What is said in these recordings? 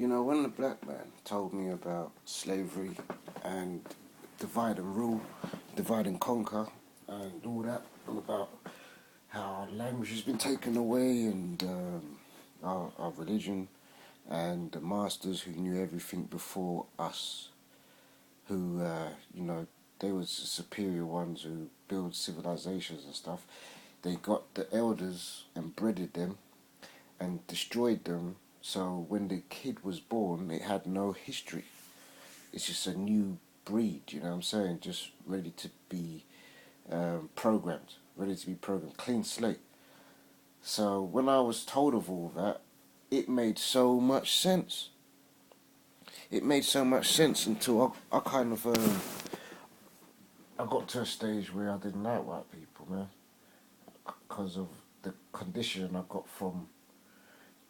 You know, when the black man told me about slavery and divide and rule, divide and conquer, and all that, and about how our language has been taken away and our religion, and the masters who knew everything before us, who, they was the superior ones who build civilizations and stuff. They got the elders and breeded them and destroyed them. So when the kid was born, it had no history. It's just a new breed, you know what I'm saying? Just ready to be programmed, clean slate. So when I was told of all that, it made so much sense. It made so much sense until I kind of I got to a stage where I didn't like white people, man, because of the conditioning I got from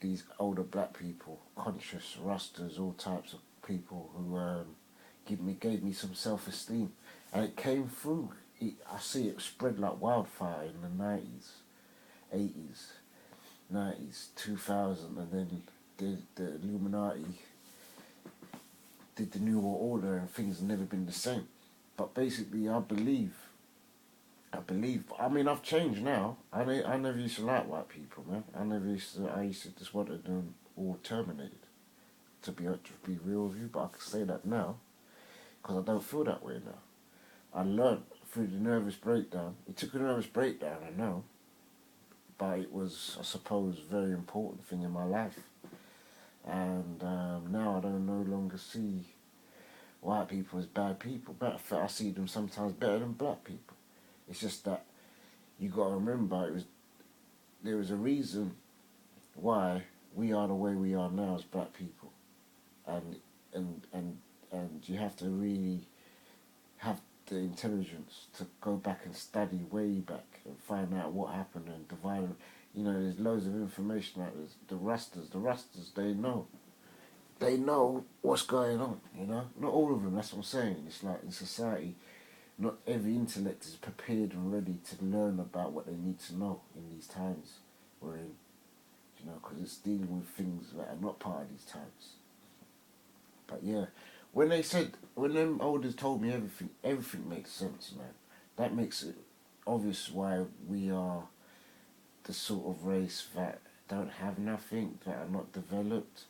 these older black people, conscious rastas, all types of people who gave me some self esteem, and it came through. I see it spread like wildfire in the 90s, 80s, 90s, 2000, and then the Illuminati did the New World Order, and things have never been the same. But basically, I believe. I mean, I've changed now. I never used to like white people, man. I used to just want them all terminated. To be real with you, but I can say that now because I don't feel that way now. I learned through the nervous breakdown. It took a nervous breakdown, I know, but it was, I suppose, a very important thing in my life. And now I don't no longer see white people as bad people. Matter of fact, I see them sometimes better than black people. It's just that you got to remember there was a reason why we are the way we are now as black people, and and and and you have to really have the intelligence to go back and study way back and find out what happened and divide. You know, there's loads of information out there. The Rastas, they know what's going on. You know, not all of them. That's what I'm saying. It's like in society, not every intellect is prepared and ready to learn about what they need to know in these times we're in. You know, because it's dealing with things that are not part of these times. But yeah, when them elders told me everything makes sense, man. That makes it obvious why we are the sort of race that don't have nothing, that are not developed,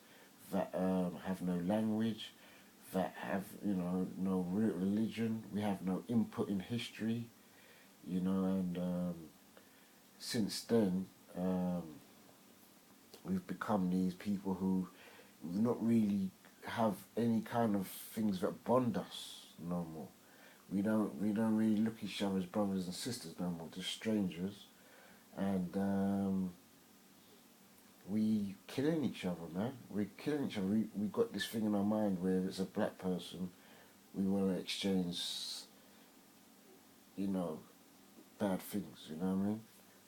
that have no language, that have, no real religion. We have no input in history, and since then, we've become these people who not really have any kind of things that bond us no more. We don't really look at each other as brothers and sisters no more, just strangers, and we killing each other, man. We're killing each other. We got this thing in our mind where if it's a black person, we want to exchange, you know, bad things. You know what I mean?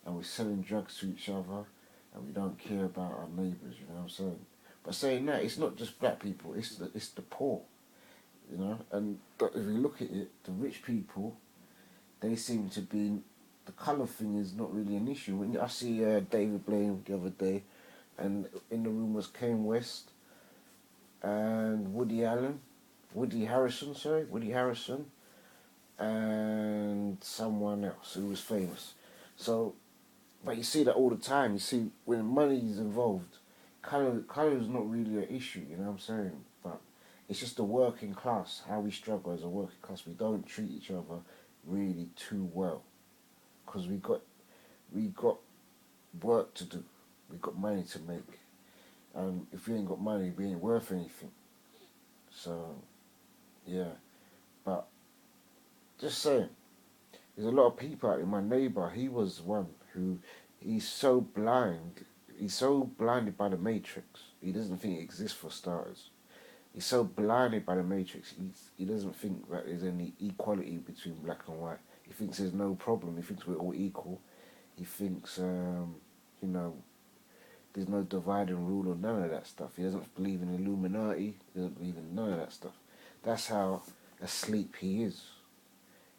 And we're selling drugs to each other, and we don't care about our neighbours. You know what I'm saying? But saying that, it's not just black people. It's the poor. You know, and if you look at it, the rich people, they seem to be. The colour thing is not really an issue. When I see David Blaine the other day, and in the room was Kanye West and Woody Harrison, and someone else who was famous. So, but you see that all the time. You see when money is involved, colour is not really an issue. You know what I'm saying? But it's just the working class, how we struggle as a working class. We don't treat each other really too well because we got work to do. We got money to make, and if we ain't got money, we ain't worth anything. So, yeah. But just saying, there's a lot of people out there. My neighbour, he was one who he's so blind. He's so blinded by the matrix. He doesn't think it exists for starters. He's so blinded by the matrix. He doesn't think that there's any equality between black and white. He thinks there's no problem. He thinks we're all equal. He thinks, there's no divide and rule or none of that stuff. He doesn't believe in Illuminati. He doesn't believe in none of that stuff. That's how asleep he is.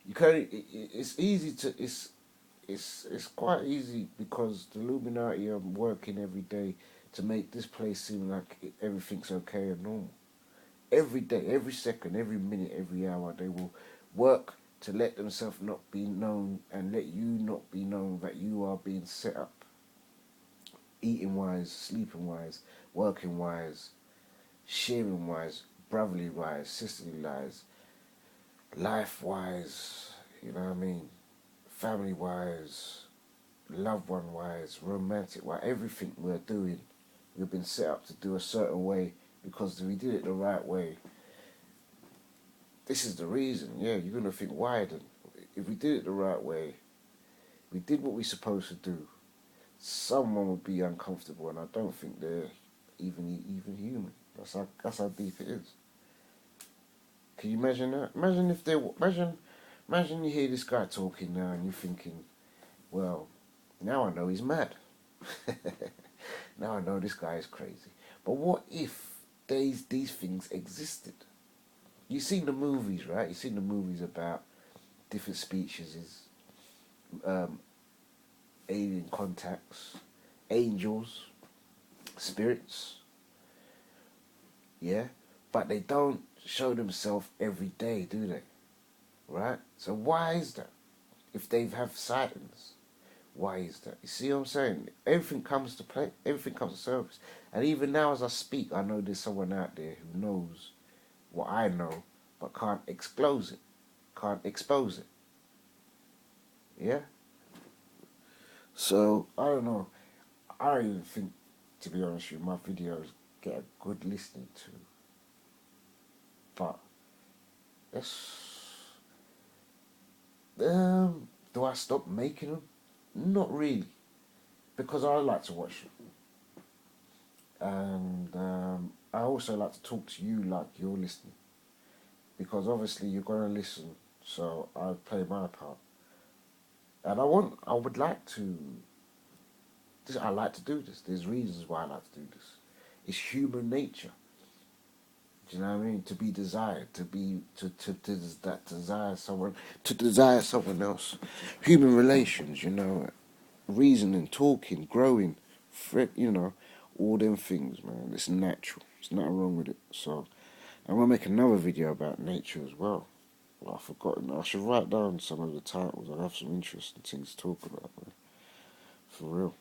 You can. It's easy to. It's quite easy because the Illuminati are working every day to make this place seem like everything's okay and normal. Every day, every second, every minute, every hour, they will work to let themselves not be known and let you not be known that you are being set up. Eating wise, sleeping wise, working wise, sharing wise, brotherly wise, sisterly wise, life wise, you know what I mean? Family wise, loved one wise, romantic wise, everything we're doing, we've been set up to do a certain way because we did it the right way. This is the reason, yeah, you're going to think, why then? If we did it the right way, we did what we're supposed to do, someone would be uncomfortable, and I don't think they're even human. That's how deep it is. Can you imagine that? Imagine you hear this guy talking now and you're thinking, well, now I know he's mad. Now I know this guy is crazy. But what if these things existed? You've seen the movies, right? You've seen the movies about different species, um, alien contacts, angels, spirits, yeah? But they don't show themselves every day, do they? Right? So why is that? If they have sightings, why is that? You see what I'm saying? Everything comes to play. Everything comes to service. And even now as I speak, I know there's someone out there who knows what I know, but can't expose it. Can't expose it. Yeah? So, I don't know. I don't even think, to be honest with you, my videos get a good listening to. But, that's... do I stop making them? Not really. Because I like to watch them. And I also like to talk to you like you're listening. Because obviously you're going to listen, so I play my part. And I would like to, I like to do this. There's reasons why I like to do this. It's human nature. Do you know what I mean? To be desired, to desire someone else. Human relations, reasoning, talking, growing, all them things, man. It's natural. There's nothing wrong with it. So I'm gonna make another video about nature as well. Well, I've forgotten. I should write down some of the titles. I have some interesting things to talk about, man. For real.